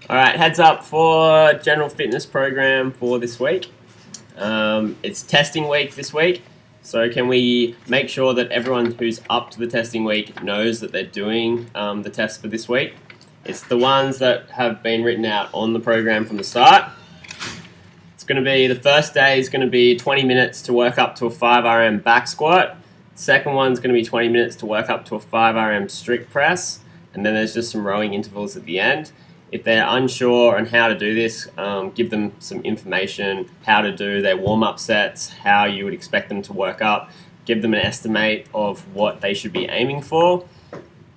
All right, heads up for general fitness program for this week. It's testing week this week, so can we make sure that everyone who's up to the testing week knows that they're doing the test for this week? It's the ones that have been written out on the program from the start. It's going to be, the first day is going to be 20 minutes to work up to a 5 RM back squat. Second one's going to be 20 minutes to work up to a 5 RM strict press, and then there's just some rowing intervals at the end. If they're unsure on how to do this, give them some information, how to do their warm-up sets, how you would expect them to work up, give them an estimate of what they should be aiming for.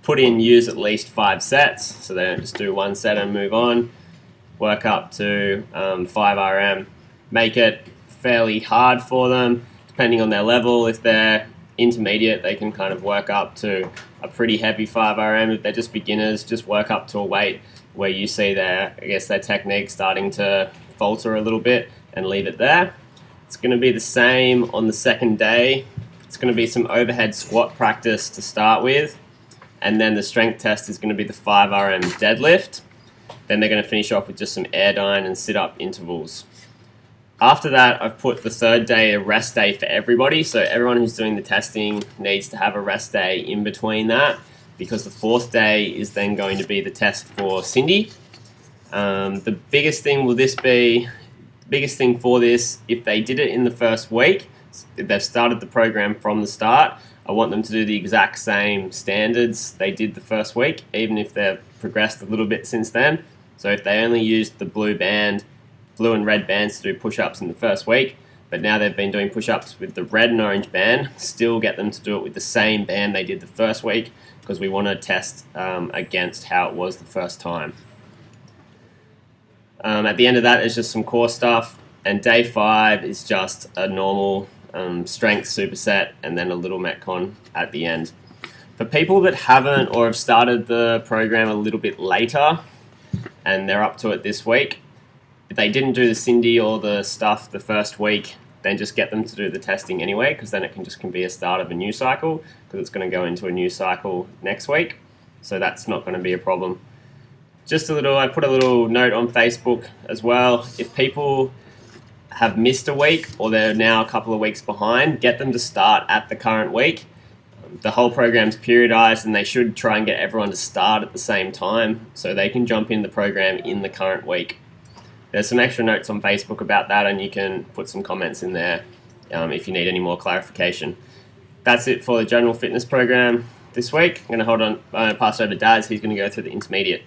Use at least 5 sets, so they don't just do one set and move on. Work up to 5 RM. Make it fairly hard for them, depending on their level. If they're intermediate, they can kind of work up to a pretty heavy 5 RM. If they're just beginners, just work up to a weight where you see their technique starting to falter a little bit and leave it there. It's going to be the same on the second day. It's going to be some overhead squat practice to start with, and then the strength test is going to be the 5 RM deadlift. Then they're going to finish off with just some airdyne and sit-up intervals. After that, I've put the third day a rest day for everybody, so everyone who's doing the testing needs to have a rest day in between that, because the fourth day is then going to be the test for Cindy. The biggest thing for this, if they did it in the first week, if they've started the program from the start, I want them to do the exact same standards they did the first week, even if they've progressed a little bit since then. So if they only used the blue and red bands to do push-ups in the first week, but now they've been doing push-ups with the red and orange band, still get them to do it with the same band they did the first week, because we want to test against how it was the first time. At the end of that is just some core stuff, and day 5 is just a normal strength superset and then a little metcon at the end. For people that haven't or have started the program a little bit later and they're up to it this week, if they didn't do the Cindy or the stuff the first week, then just get them to do the testing anyway, because then it can be a start of a new cycle, because it's going to go into a new cycle next week. So that's not going to be a problem. I put a little note on Facebook as well. If people have missed a week or they're now a couple of weeks behind, get them to start at the current week. The whole program's periodized, and they should try and get everyone to start at the same time so they can jump in the program in the current week. There's some extra notes on Facebook about that, and you can put some comments in there if you need any more clarification. That's it for the general fitness program this week. I'm going to pass over to Daz. He's going to go through the intermediate.